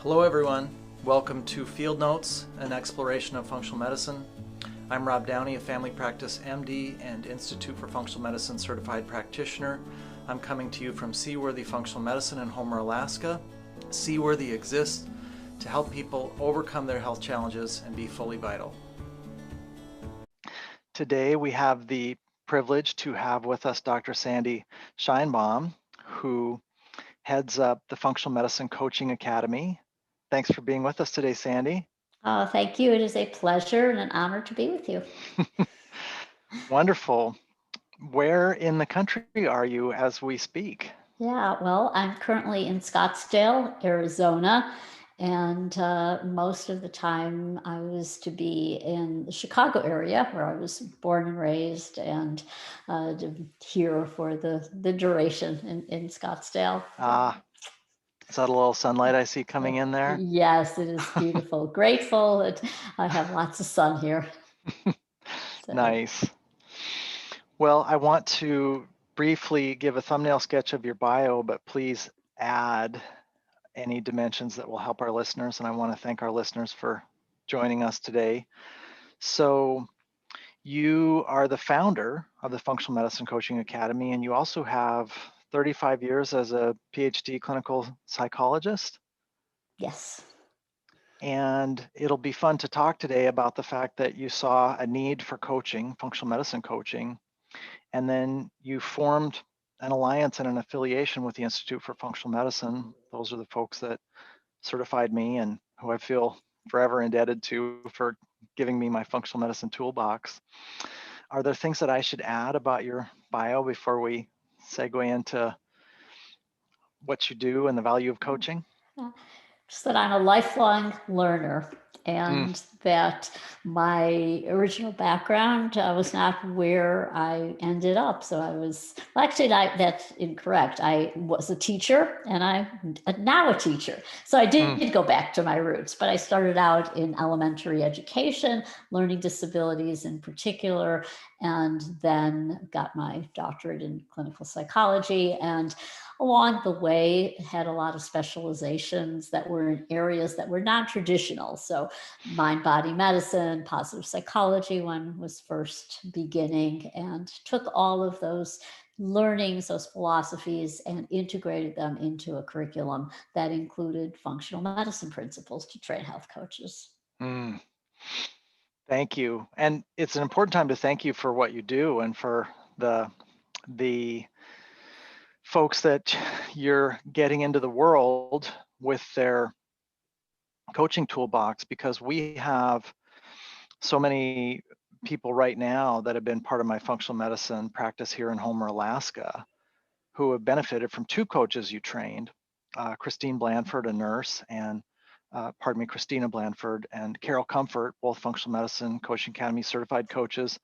Hello everyone, welcome to Field Notes, an exploration of functional medicine. I'm Rob Downey, a family practice MD and Institute for Functional Medicine certified practitioner. I'm coming to you from Seaworthy Functional Medicine in Homer, Alaska. Seaworthy exists to help people overcome their health challenges and be fully vital. Today we have the privilege to have with us Dr. Sandra Scheinbaum, who heads up the Functional Medicine Coaching Academy. Thanks for being with us today, Sandy. Thank you. It is a pleasure and an honor to be with you. Wonderful. Where in the country are you as we speak? Yeah, well, I'm currently in Scottsdale, Arizona, and most of the time I was to be in the Chicago area where I was born and raised, and here for the duration in Scottsdale. Is that a little sunlight I see coming in there? Yes, it is beautiful. Grateful that I have lots of sun here. So. Nice. Well, I want to briefly give a thumbnail sketch of your bio, but please add any dimensions that will help our listeners. And I want to thank our listeners for joining us today. So you are the founder of the Functional Medicine Coaching Academy, and you also have 35 years as a PhD clinical psychologist. Yes. And it'll be fun to talk today about the fact that you saw a need for coaching, functional medicine coaching, and then you formed an alliance and an affiliation with the Institute for Functional Medicine. Those are the folks that certified me and who I feel forever indebted to for giving me my functional medicine toolbox. Are there things that I should add about your bio before we segue into what you do and the value of coaching? Just that I'm a lifelong learner, and that my original background was not where I ended up. So I was, well, actually, that's incorrect. I was a teacher, and I'm now a teacher. So I did go back to my roots, but I started out in elementary education, learning disabilities in particular, and then got my doctorate in clinical psychology. And along the way, had a lot of specializations that were in areas that were non-traditional. So mind-body medicine, positive psychology when was first beginning, and took all of those learnings, those philosophies, and integrated them into a curriculum that included functional medicine principles to train health coaches. Thank you. And it's an important time to thank you for what you do and for the folks that you're getting into the world with their coaching toolbox, because we have so many people right now that have been part of my functional medicine practice here in Homer, Alaska, who have benefited from two coaches you trained, Christine Blandford, a nurse, and Christina Blandford and Carol Comfort, both functional medicine coaching academy certified coaches.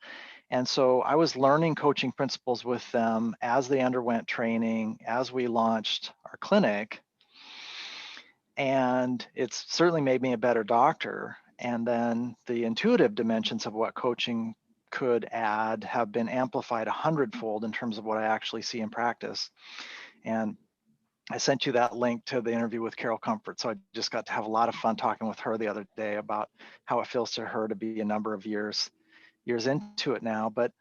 And so I was learning coaching principles with them as they underwent training, as we launched our clinic. And it's certainly made me a better doctor. And then the intuitive dimensions of what coaching could add have been amplified 100-fold in terms of what I actually see in practice. And I sent you that link to the interview with Carol Comfort. So I just got to have a lot of fun talking with her the other day about how it feels to her to be a number of years into it now. But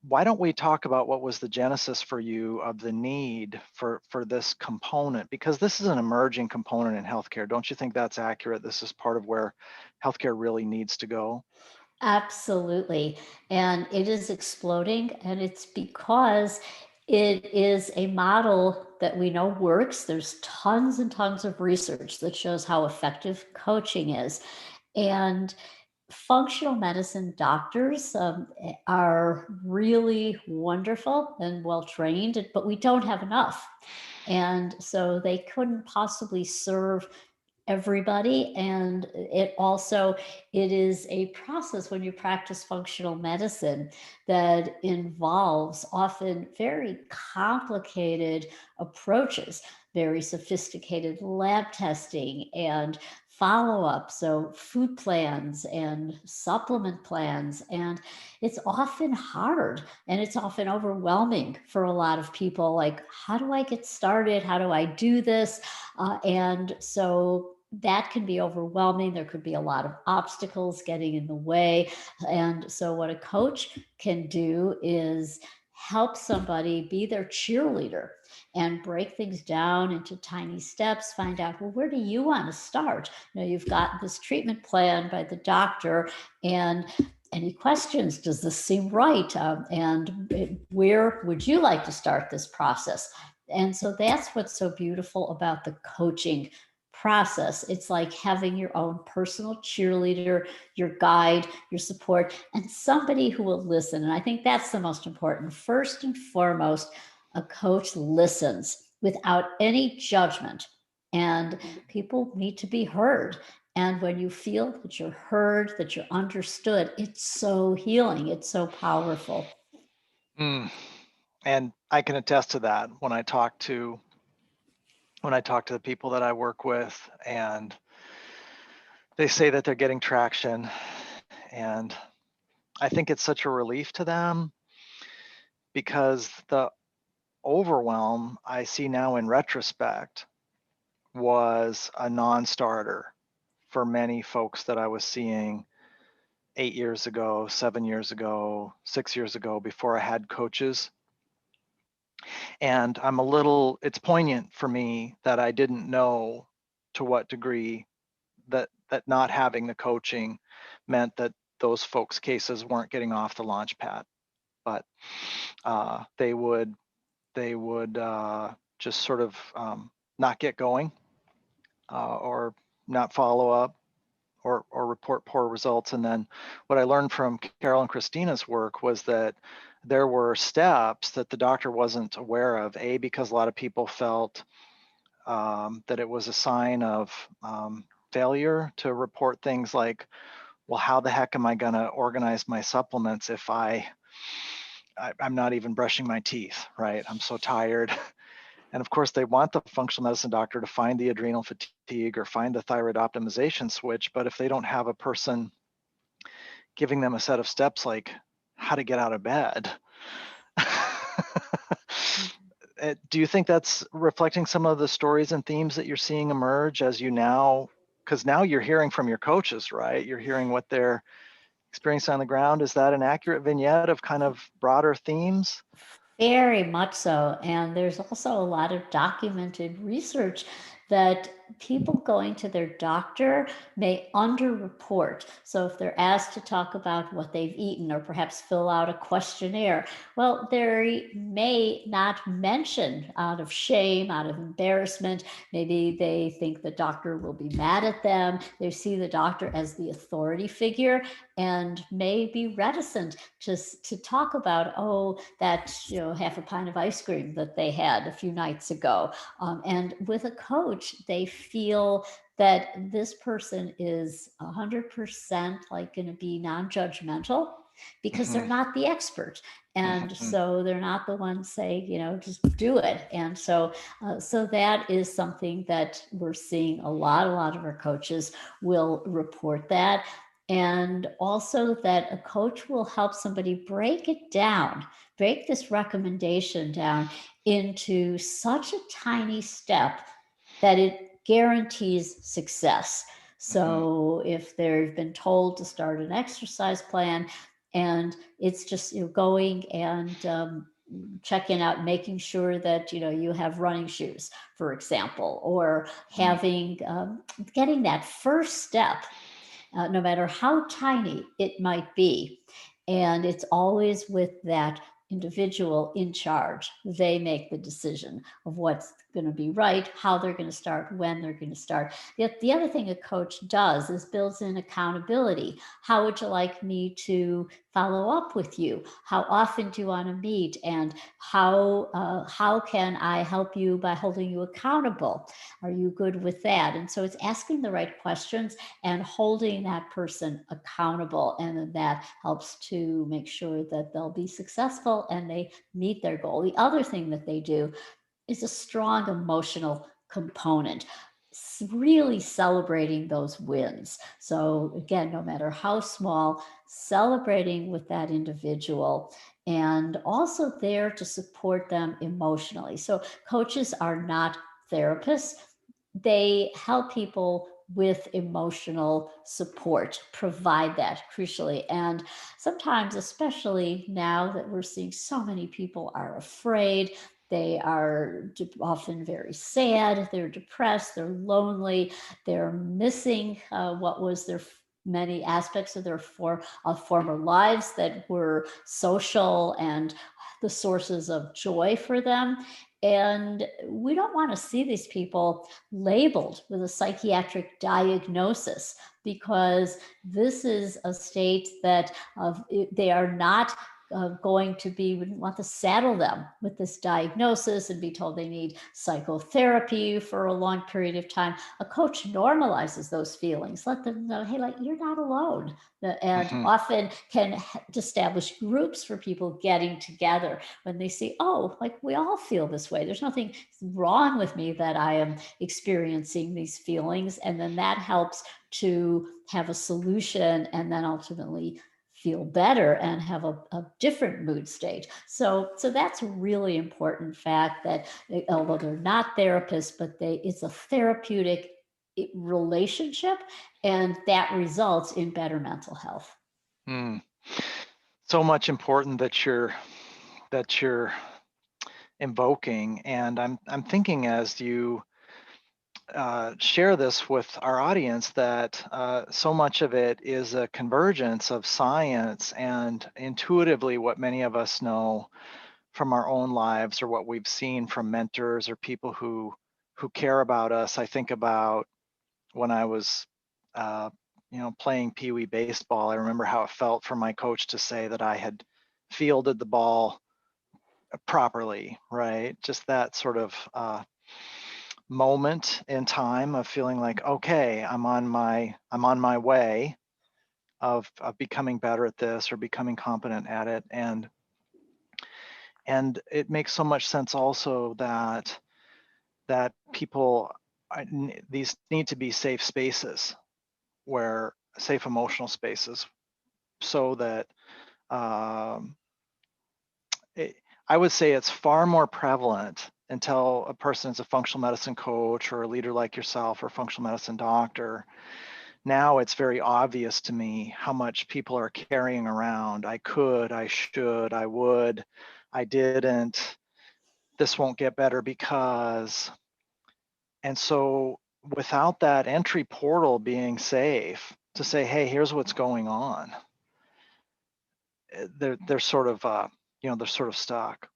why don't we talk about what was the genesis for you of the need for this component? Because this is an emerging component in healthcare. Don't you think that's accurate? This is part of where healthcare really needs to go. Absolutely. And it is exploding, and it's because it is a model that we know works. There's tons and tons of research that shows how effective coaching is. And functional medicine doctors are really wonderful and well trained, but we don't have enough. And so they couldn't possibly serve everybody. And it is a process when you practice functional medicine that involves often very complicated approaches, very sophisticated lab testing and follow-up, so food plans and supplement plans. And it's often hard and it's often overwhelming for a lot of people. Like, how do I get started? How do I do this? And so that can be overwhelming. There could be a lot of obstacles getting in the way. And so, what a coach can do is help somebody be their cheerleader and break things down into tiny steps. Find out, well, where do you want to start? You've got this treatment plan by the doctor, and any questions? Does this seem right? Where would you like to start this process? And so that's what's so beautiful about the coaching process. It's like having your own personal cheerleader, your guide, your support, and somebody who will listen. And I think that's the most important. First and foremost, a coach listens without any judgment. And people need to be heard. And when you feel that you're heard, that you're understood, it's so healing. It's so powerful. Mm. And I can attest to that when I talk to the people that I work with, and they say that they're getting traction, and I think it's such a relief to them, because the overwhelm I see now in retrospect was a non-starter for many folks that I was seeing 8 years ago, 7 years ago, 6 years ago, before I had coaches. And it's poignant for me that I didn't know to what degree that not having the coaching meant that those folks' cases weren't getting off the launch pad, but they would just sort of not get going, or not follow up, or report poor results. And then what I learned from Carol and Christina's work was that there were steps that the doctor wasn't aware of, because a lot of people felt that it was a sign of failure to report things like, well, how the heck am I going to organize my supplements if I'm not even brushing my teeth, right? I'm so tired. And of course, they want the functional medicine doctor to find the adrenal fatigue or find the thyroid optimization switch. But if they don't have a person giving them a set of steps like how to get out of bed, do you think that's reflecting some of the stories and themes that you're seeing emerge as because now you're hearing from your coaches, right? You're hearing what they're experiencing on the ground. Is that an accurate vignette of kind of broader themes? Very much so. And there's also a lot of documented research that people going to their doctor may underreport. So if they're asked to talk about what they've eaten or perhaps fill out a questionnaire, well, they may not mention, out of shame, out of embarrassment. Maybe they think the doctor will be mad at them. They see the doctor as the authority figure and may be reticent to talk about, oh, that half a pint of ice cream that they had a few nights ago. And with a coach, they feel that this person is 100% like going to be non-judgmental, because they're not the expert. And so they're not the ones say, just do it. And so that is something that we're seeing a lot of our coaches will report that. And also that a coach will help somebody break this recommendation down into such a tiny step that it guarantees success. So if they've been told to start an exercise plan, and it's just going and checking out, making sure that you have running shoes, for example, or having getting that first step, no matter how tiny it might be. And it's always with that individual in charge. They make the decision of what's going to be right, how they're going to start, when they're going to start. Yet the other thing a coach does is builds in accountability. How would you like me to follow up with you? How often do you want to meet? And how can I help you by holding you accountable? Are you good with that? And so it's asking the right questions and holding that person accountable. And then that helps to make sure that they'll be successful and they meet their goal. The other thing that they do is a strong emotional component, really celebrating those wins. So again, no matter how small, celebrating with that individual, and also there to support them emotionally. So coaches are not therapists. They help people with emotional support, provide that crucially. And sometimes, especially now that we're seeing so many people are afraid, they are often very sad, they're depressed, they're lonely, they're missing what was their many aspects of their former lives that were social and the sources of joy for them. And we don't want to see these people labeled with a psychiatric diagnosis, because this is a state that they are not going to be, we wouldn't want to saddle them with this diagnosis and be told they need psychotherapy for a long period of time. A coach normalizes those feelings, let them know, hey, like, you're not alone. And Mm-hmm. often can establish groups for people getting together when they see, oh, like, we all feel this way. There's nothing wrong with me that I am experiencing these feelings. And then that helps to have a solution and then ultimately feel better and have a different mood state. So that's a really important fact, that although they're not therapists, but it's a therapeutic relationship, and that results in better mental health. Mm. So much important that you're invoking, and I'm thinking as you share this with our audience that so much of it is a convergence of science and intuitively what many of us know from our own lives or what we've seen from mentors or people who care about us. I think about when I was playing Pee Wee baseball. I remember how it felt for my coach to say that I had fielded the ball properly, right? Just that sort of moment in time of feeling like, okay, I'm on my way of becoming better at this or becoming competent at it. And it makes so much sense also that people, these need to be safe spaces, where safe emotional spaces, so that it, I would say it's far more prevalent until a person is a functional medicine coach or a leader like yourself or a functional medicine doctor. Now it's very obvious to me how much people are carrying around. I could, I should, I would, I didn't, this won't get better because. And so without that entry portal being safe to say, hey, here's what's going on, they're sort of they're sort of stuck.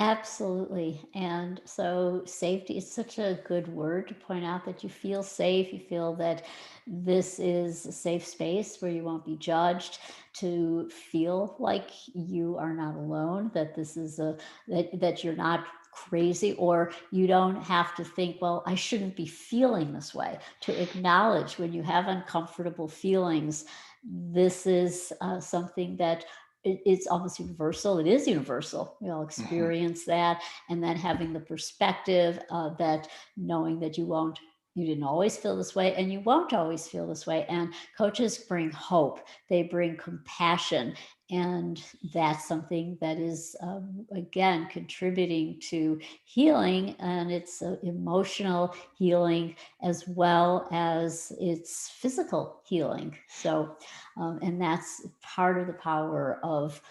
Absolutely. And so safety is such a good word to point out, that you feel safe, you feel that this is a safe space where you won't be judged, to feel like you are not alone, that this is that you're not crazy, or you don't have to think, well, I shouldn't be feeling this way. To acknowledge when you have uncomfortable feelings, this is something that it's almost universal. It is universal. We all Mm-hmm. experience that. And then having the perspective that knowing that you didn't always feel this way and you won't always feel this way. And coaches bring hope, they bring compassion. And that's something that is, again, contributing to healing. And it's emotional healing as well as it's physical healing. So, and that's part of the power of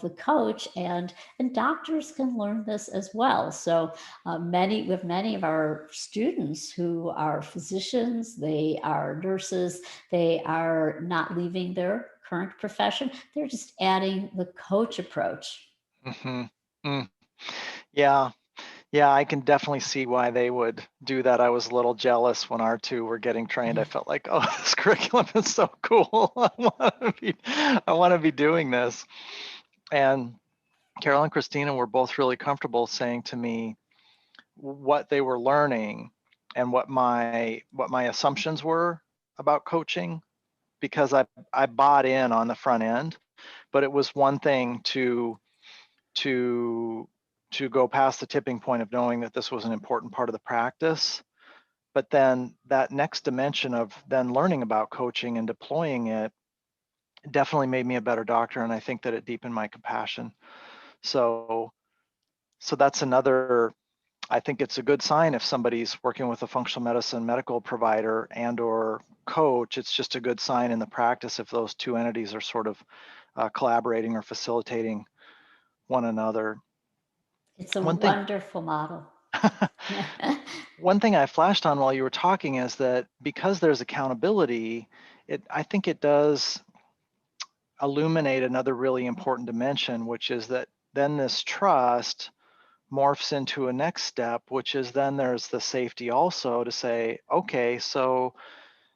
the coach, and doctors can learn this as well. So we have many of our students who are physicians, they are nurses, they are not leaving their current profession, they're just adding the coach approach. Mm-hmm. Mm. Yeah, yeah, I can definitely see why they would do that. I was a little jealous when our two were getting trained. I felt like, oh, this curriculum is so cool. I want to be doing this. And Carol and Christina were both really comfortable saying to me what they were learning and what my assumptions were about coaching, because I bought in on the front end, but it was one thing to to go past the tipping point of knowing that this was an important part of the practice. But then that next dimension of then learning about coaching and deploying it definitely made me a better doctor. And I think that it deepened my compassion. So that's another I think it's a good sign if somebody's working with a functional medicine medical provider and or coach. It's just a good sign in the practice if those two entities are sort of collaborating or facilitating one another. It's a One thing, wonderful model. one thing I flashed on while you were talking is that because there's accountability, I think it does illuminate another really important dimension, which is that then this trust morphs into a next step, which is then there's the safety also to say, okay, so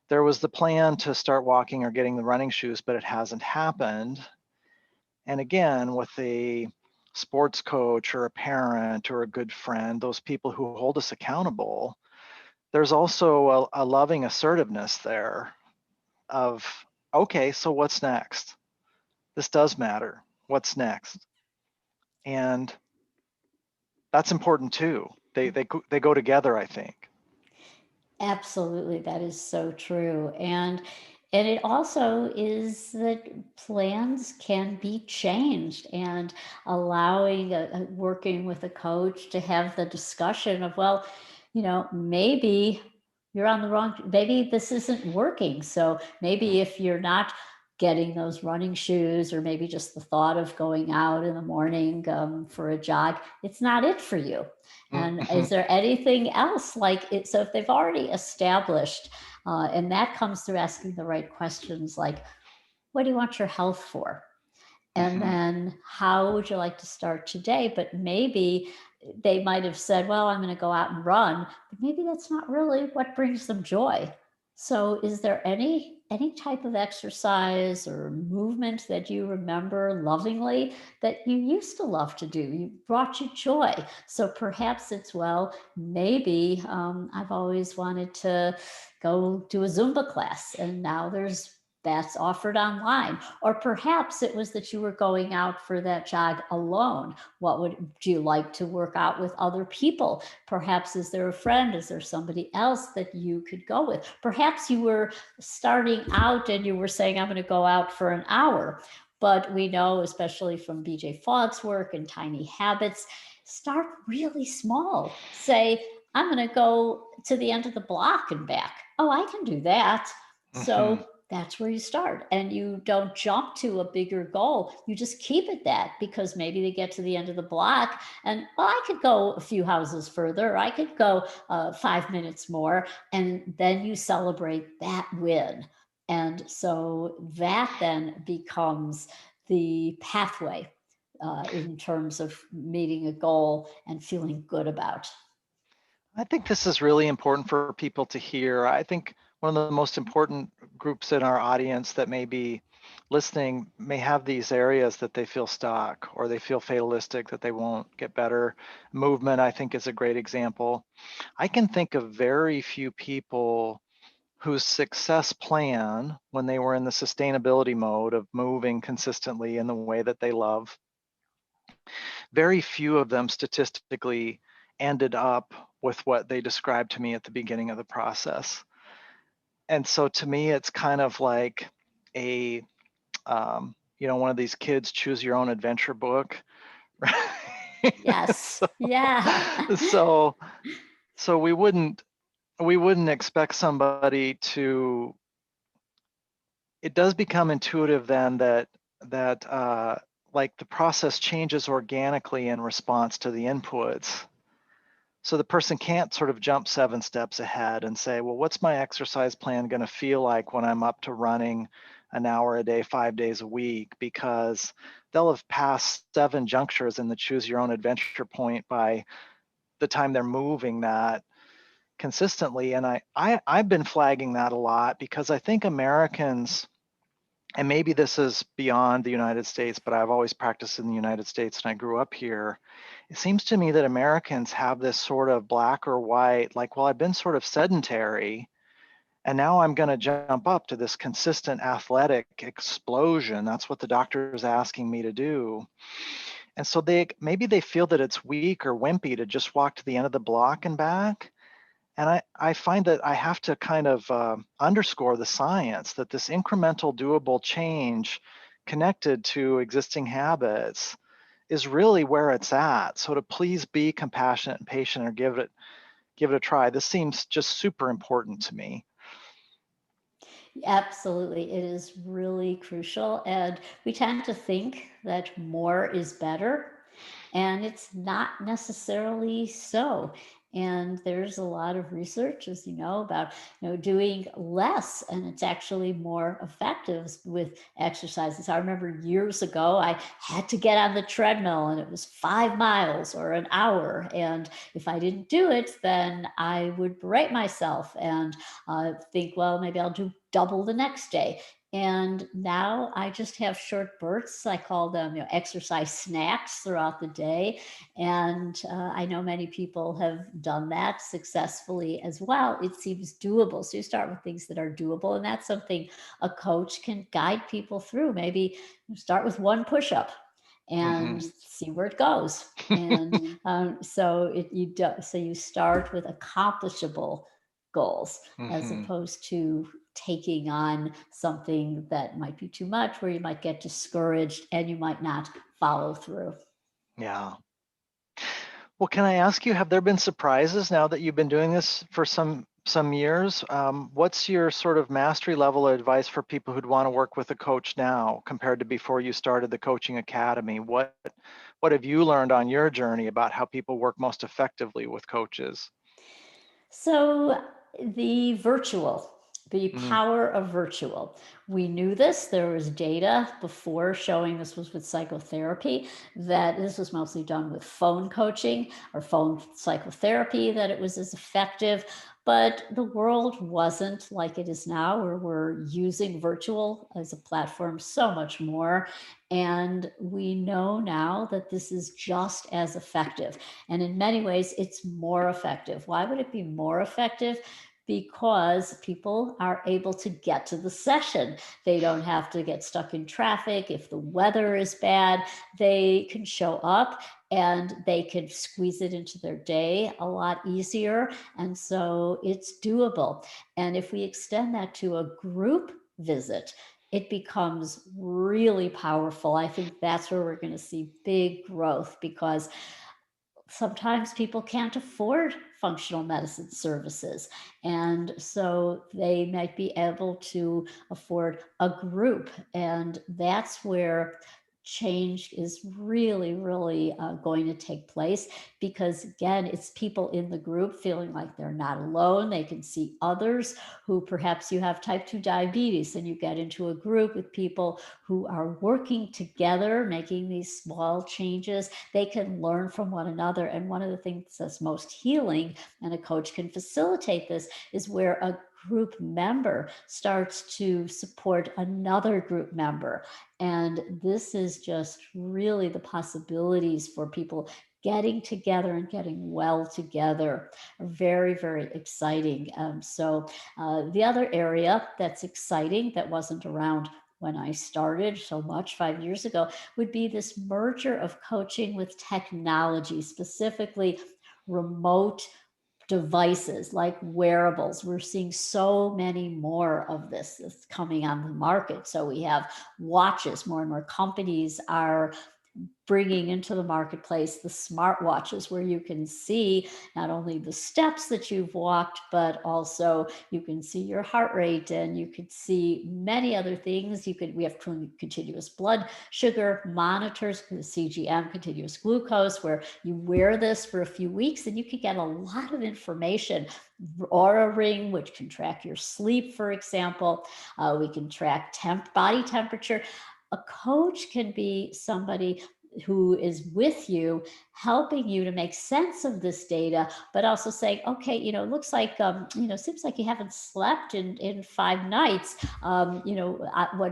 there was the plan to start walking or getting the running shoes, but it hasn't happened. And again, with a sports coach or a parent or a good friend, those people who hold us accountable, there's also a loving assertiveness there of, okay, so what's next? This does matter. What's next? And that's important too. They go together, I think. Absolutely, that is so true. And it also is that plans can be changed, and allowing working with a coach to have the discussion of, well, maybe you're on the wrong, maybe this isn't working. So maybe if you're not getting those running shoes, or maybe just the thought of going out in the morning for a jog, it's not it for you. And Mm-hmm. is there anything else like it? So if they've already established, and that comes through asking the right questions, like, what do you want your health for? And Mm-hmm. then how would you like to start today? But maybe they might have said, well, I'm going to go out and run, but maybe that's not really what brings them joy. So is there any type of exercise or movement that you remember lovingly that you used to love to do? You brought you joy. So perhaps it's, well, maybe I've always wanted to go do a Zumba class, and now that's offered online. Or perhaps it was that you were going out for that jog alone. Do you like to work out with other people? Perhaps is there a friend? Is there somebody else that you could go with? Perhaps you were starting out and you were saying, I'm going to go out for an hour. But we know, especially from BJ Fogg's work and Tiny Habits, start really small. Say, I'm going to go to the end of the block and back. Oh, I can do that. Mm-hmm. So that's where you start, and you don't jump to a bigger goal. You just keep it that, because maybe they get to the end of the block and, well, I could go a few houses further, or I could go 5 minutes more, and then you celebrate that win. And so that then becomes the pathway in terms of meeting a goal and feeling good about. I think this is really important for people to hear. I think one of the most important groups in our audience that may be listening may have these areas that they feel stuck or they feel fatalistic that they won't get better. Movement, I think, is a great example. I can think of very few people whose success plan, when they were in the sustainability mode of moving consistently in the way that they love, very few of them statistically ended up with what they described to me at the beginning of the process. And so to me, it's kind of like a, one of these kids choose your own adventure book. Yes. Yeah. so, so we wouldn't expect somebody to. It does become intuitive then that like the process changes organically in response to the inputs. So the person can't sort of jump 7 steps ahead and say, well, what's my exercise plan going to feel like when I'm up to running an hour a day, 5 days a week? Because they'll have passed 7 junctures in the choose your own adventure point by the time they're moving that consistently. And I've been flagging that a lot because I think Americans, and maybe this is beyond the United States, but I've always practiced in the United States and I grew up here. It seems to me that Americans have this sort of black or white, like, well, I've been sort of sedentary and now I'm going to jump up to this consistent athletic explosion. That's what the doctor is asking me to do. And so maybe they feel that it's weak or wimpy to just walk to the end of the block and back. And I find that I have to kind of underscore the science that this incremental doable change connected to existing habits is really where it's at. So to please be compassionate and patient, or give it a try. This seems just super important to me. Absolutely. It is really crucial. And we tend to think that more is better, and it's not necessarily so. And there's a lot of research, as you know, about doing less, and it's actually more effective with exercises. I remember years ago, I had to get on the treadmill, and it was 5 miles or an hour. And if I didn't do it, then I would berate myself and think, well, maybe I'll do double the next day. And now I just have short bursts. I call them exercise snacks throughout the day. And I know many people have done that successfully as well. It seems doable. So you start with things that are doable. And that's something a coach can guide people through. Maybe you start with one push up and see where it goes. And so you start with accomplishable goals as opposed to taking on something that might be too much, where you might get discouraged and you might not follow through. Yeah. Well, can I ask you, have there been surprises now that you've been doing this for some years? What's your sort of mastery level of advice for people who'd want to work with a coach now compared to before you started the coaching academy? What have you learned on your journey about how people work most effectively with coaches? So the Mm, power of virtual. We knew this. There was data before showing this was with psychotherapy, that this was mostly done with phone coaching or phone psychotherapy, that it was as effective. But the world wasn't like it is now, where we're using virtual as a platform so much more. And we know now that this is just as effective. And in many ways, it's more effective. Why would it be more effective? Because people are able to get to the session. They don't have to get stuck in traffic. If the weather is bad, they can show up and they can squeeze it into their day a lot easier. And so it's doable. And if we extend that to a group visit, it becomes really powerful. I think that's where we're going to see big growth, because sometimes people can't afford functional medicine services. And so they might be able to afford a group. And that's where change is really, really going to take place, because again, it's people in the group feeling like they're not alone. They can see others who, perhaps you have type 2 diabetes, and you get into a group with people who are working together, making these small changes. They can learn from one another. And one of the things that's most healing, and a coach can facilitate this, is where a group member starts to support another group member. And this is just really the possibilities for people getting together and getting well together are very, very exciting. The other area that's exciting, that wasn't around when I started so much 5 years ago, would be this merger of coaching with technology, specifically remote devices like wearables. We're seeing so many more of this that's coming on the market. So we have watches. More and more companies are bringing into the marketplace the smartwatches, where you can see not only the steps that you've walked, but also you can see your heart rate, and you could see many other things. We have continuous blood sugar monitors, the CGM, continuous glucose, where you wear this for a few weeks and you can get a lot of information. Aura ring, which can track your sleep, for example. We can track body temperature. A coach can be somebody who is with you, helping you to make sense of this data, but also saying, okay, it looks like, seems like you haven't slept in 5 nights. What do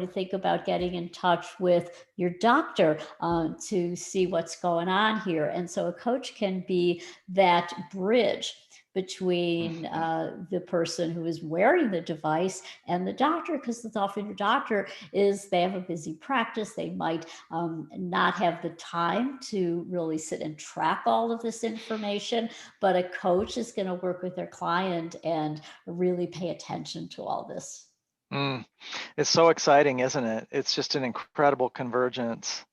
you think about getting in touch with your doctor to see what's going on here? And so a coach can be that bridge between the person who is wearing the device and the doctor, because often your doctor they have a busy practice. They might not have the time to really sit and track all of this information, but a coach is going to work with their client and really pay attention to all this. It's so exciting, isn't it? It's just an incredible convergence.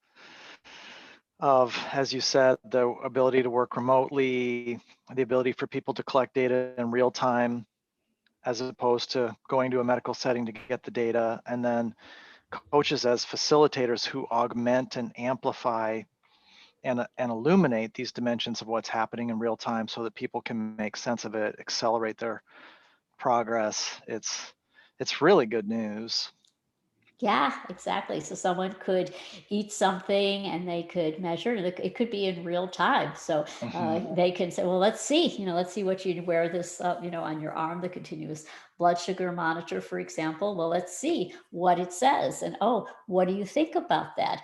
of, as you said, the ability to work remotely, the ability for people to collect data in real time, as opposed to going to a medical setting to get the data, and then coaches as facilitators who augment and amplify and illuminate these dimensions of what's happening in real time so that people can make sense of it, accelerate their progress. It's really good news. Yeah, exactly. So someone could eat something and they could measure it. It could be in real time. So Mhm. they can say, well, let's see, let's see what you wear this, on your arm, the continuous blood sugar monitor, for example. Well, let's see what it says. And oh, what do you think about that?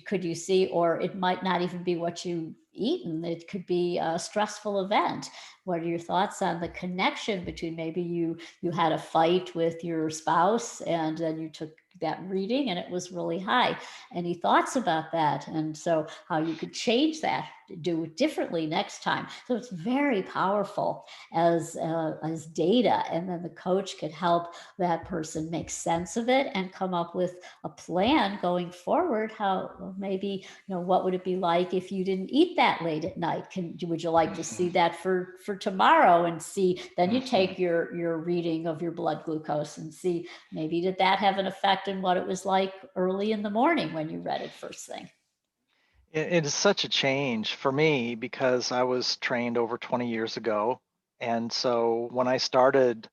Could you see, or it might not even be what you eaten. It could be a stressful event. What are your thoughts on the connection between maybe you had a fight with your spouse and then you took that reading and it was really high. Any thoughts about that? And so how you could change that, do it differently next time. So it's very powerful as data, and then the coach could help that person make sense of it and come up with a plan going forward. How well, maybe what would it be like if you didn't eat that late at night? Would you like to see Mhm. that for tomorrow and see? Then you Mhm. take your reading of your blood glucose and see, maybe did that have an effect in what it was like early in the morning when you read it first thing? It is such a change for me because I was trained over 20 years ago. And so when I started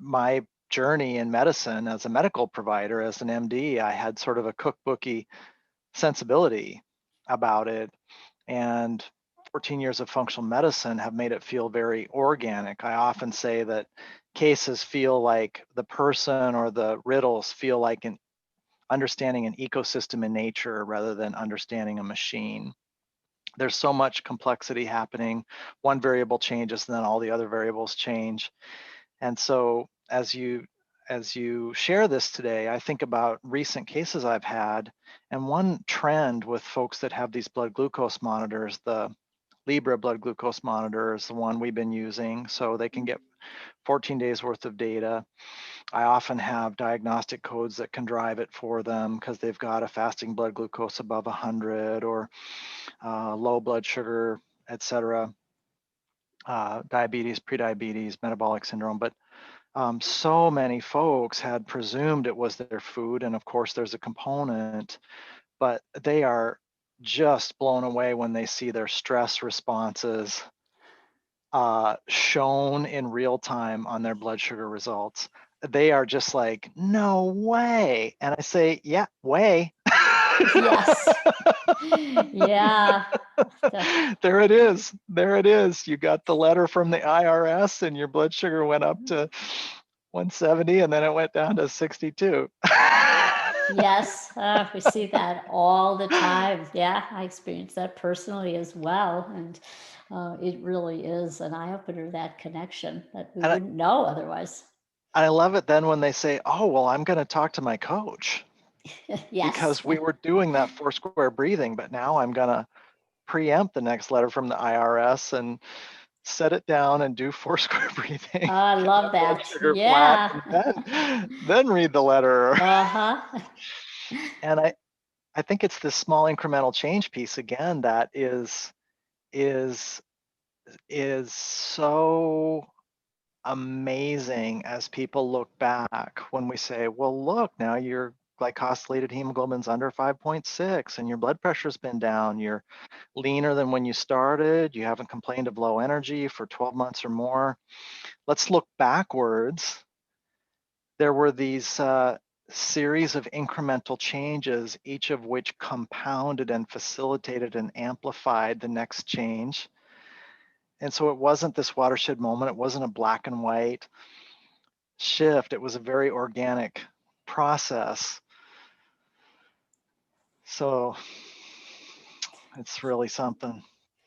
my journey in medicine as a medical provider, as an MD, I had sort of a cookbooky sensibility about it. And 14 years of functional medicine have made it feel very organic. I often say that cases feel like the person, or the riddles feel like an understanding an ecosystem in nature rather than understanding a machine. There's so much complexity happening. One variable changes and then all the other variables change. And so as you share this today, I think about recent cases I've had, and one trend with folks that have these blood glucose monitors, the Libra blood glucose monitor is the one we've been using, so they can get 14 days worth of data. I often have diagnostic codes that can drive it for them because they've got a fasting blood glucose above 100, or low blood sugar, etc., diabetes, prediabetes, metabolic syndrome. But so many folks had presumed it was their food, and of course there's a component, but they are just blown away when they see their stress responses shown in real time on their blood sugar results. They are just like, no way. And I say, yeah, way. Yes. Yeah. There it is. There it is. You got the letter from the IRS and your blood sugar went up to 170 and then it went down to 62. Yes, we see that all the time. Yeah, I experience that personally as well. And it really is an eye opener, that connection that we And wouldn't know otherwise. I love it then when they say, oh, well, I'm going to talk to my coach Yes. because we were doing that four square breathing, but now I'm going to preempt the next letter from the IRS and set it down and do four square breathing, I get my love blood that. sugar flat, Yeah. and then read the letter. Uh-huh. And I think it's this small incremental change piece again that is is so amazing as people look back when we say, well, look, now your glycosylated hemoglobin's under 5.6 and your blood pressure's been down. You're leaner than when you started. You haven't complained of low energy for 12 months or more. Let's look backwards. There were these series of incremental changes, each of which compounded and facilitated and amplified the next change. And so it wasn't this watershed moment. It wasn't a black and white shift. It was a very organic process. So it's really something.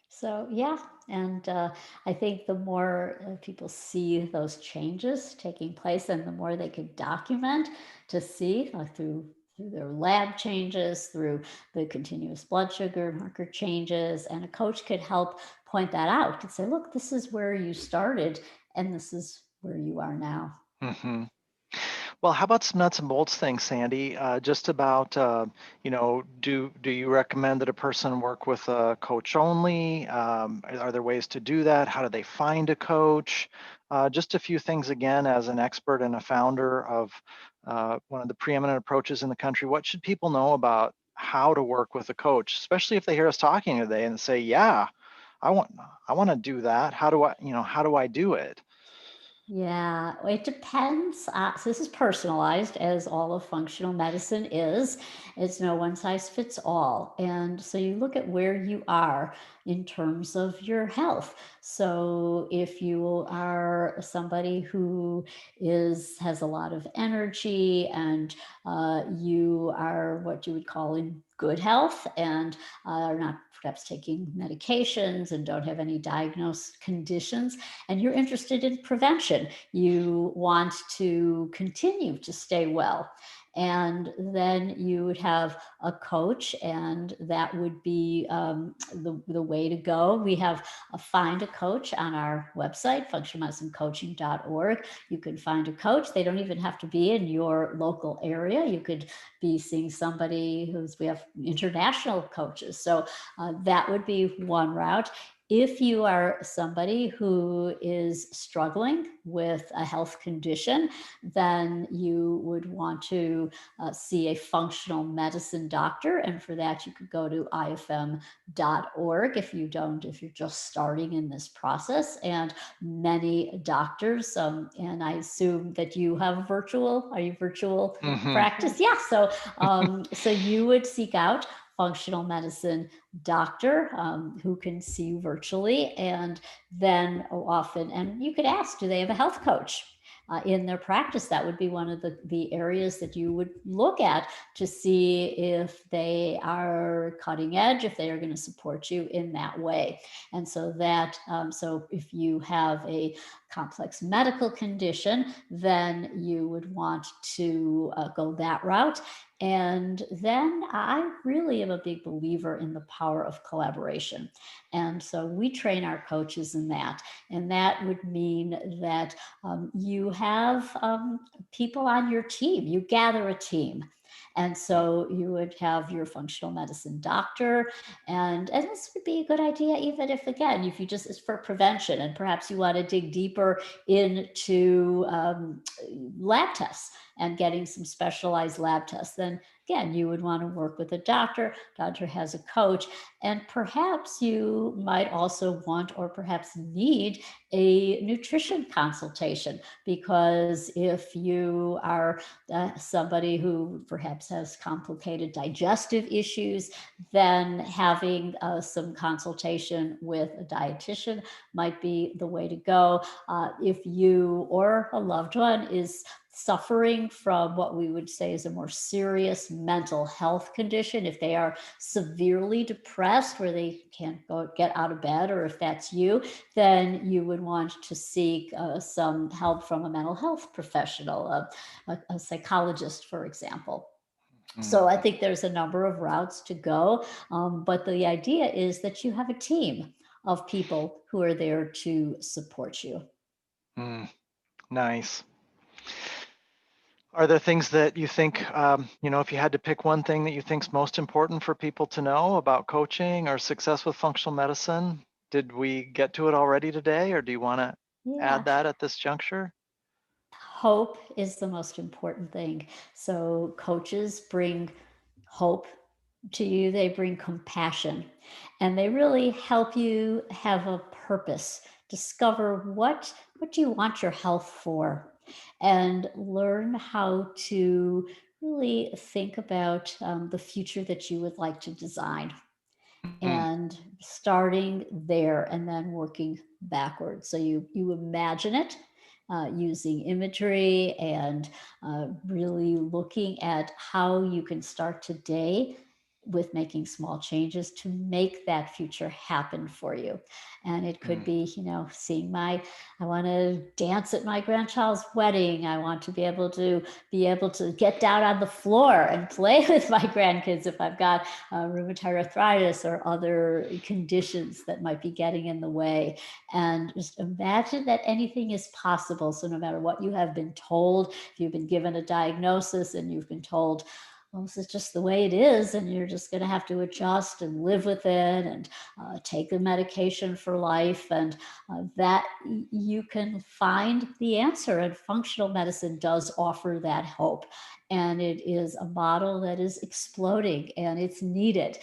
So, yeah. And I think the more people see those changes taking place, and the more they could document to see through their lab changes, through the continuous blood sugar marker changes, and a coach could help point that out, could say, look, this is where you started, and this is where you are now. Hmm. Well, how about some nuts and bolts things, Sandy? Just about, do you recommend that a person work with a coach only? Are there ways to do that? How do they find a coach? Just a few things again, as an expert and a founder of one of the preeminent approaches in the country. What should people know about how to work with a coach, especially if they hear us talking today and say, "Yeah, I want I want to do that. How do I do it?" Yeah, it depends. So this is personalized, as all of functional medicine is. It's no one size fits all. And so you look at where you are in terms of your health. So if you are somebody who has a lot of energy, and you are what you would call in good health, and are not perhaps taking medications and don't have any diagnosed conditions, and you're interested in prevention. You want to continue to stay well. And then you would have a coach, and that would be the way to go. We have a Find a Coach on our website, functionalmedicinecoaching.org. You can find a coach. They don't even have to be in your local area. You could be seeing somebody we have international coaches. So that would be one route. If you are somebody who is struggling with a health condition, then you would want to see a functional medicine doctor. And for that, you could go to ifm.org if you're just starting in this process. And many doctors, and I assume that you have are you virtual Hmm. practice? Yeah. So you would seek out functional medicine doctor who can see you virtually. And then often, and you could ask, do they have a health coach in their practice? That would be one of the areas that you would look at to see if they are cutting edge, if they are going to support you in that way. And so if you have a complex medical condition, then you would want to go that route. And then I really am a big believer in the power of collaboration. And so we train our coaches in that. And that would mean that you have people on your team, you gather a team. And so you would have your functional medicine doctor. And this would be a good idea, even if you just, it's for prevention, and perhaps you want to dig deeper into lab tests and getting some specialized lab tests. Then again, you would want to work with a doctor. Doctor has a coach. And perhaps you might also want, or perhaps need, a nutrition consultation, because if you are somebody who perhaps has complicated digestive issues, then having some consultation with a dietitian might be the way to go. If you or a loved one is suffering from what we would say is a more serious mental health condition, if they are severely depressed where they can't get out of bed, or if that's you, then you would want to seek some help from a mental health professional, a psychologist, for example. So I think there's a number of routes to go, but the idea is that you have a team of people who are there to support you. Mm, nice. Are there things that you think, if you had to pick one thing that you think is most important for people to know about coaching or success with functional medicine? Did we get to it already today, or do you want to add Yeah, that at this juncture? hope is the most important thing. So coaches bring hope to you, they bring compassion, and they really help you have a purpose. Discover what do you want your health for, and learn how to really think about the future that you would like to design, Mm, and starting there and then working backwards. So you imagine it using imagery, and really looking at how you can start today with making small changes to make that future happen for you. And it could be, seeing I want to dance at my grandchild's wedding. I want to be able to get down on the floor and play with my grandkids if I've got rheumatoid arthritis or other conditions that might be getting in the way. And just imagine that anything is possible. So no matter what you have been told, if you've been given a diagnosis and you've been told, well, this is just the way it is, and you're just going to have to adjust and live with it and take the medication for life, and that you can find the answer. And functional medicine does offer that hope. And it is a model that is exploding, and it's needed.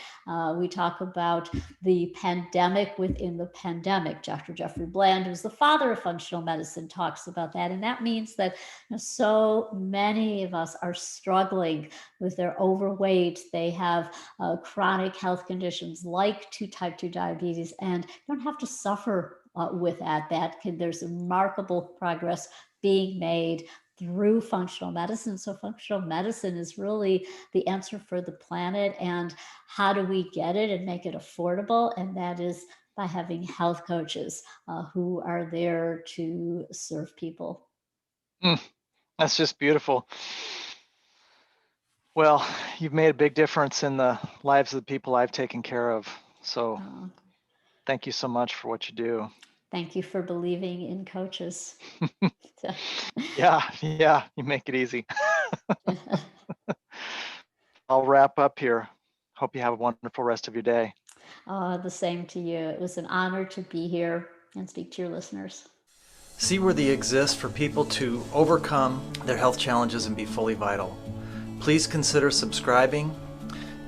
We talk about the pandemic within the pandemic. Dr. Jeffrey Bland, who's the father of functional medicine, talks about that. And that means that so many of us are struggling with their overweight. They have chronic health conditions like type 2 diabetes, and don't have to suffer with that. There's remarkable progress being made through functional medicine. So functional medicine is really the answer for the planet. And how do we get it and make it affordable? And that is by having health coaches who are there to serve people. That's just beautiful. Well, you've made a big difference in the lives of the people I've taken care of. So thank you so much for what you do. Thank you for believing in coaches. Yeah, you make it easy. I'll wrap up here. Hope you have a wonderful rest of your day. The same to you. It was an honor to be here and speak to your listeners. Seaworthy exists for people to overcome their health challenges and be fully vital. Please consider subscribing,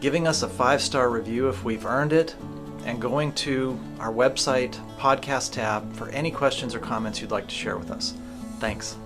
giving us a 5-star review if we've earned it, and going to our website podcast tab for any questions or comments you'd like to share with us. Thanks.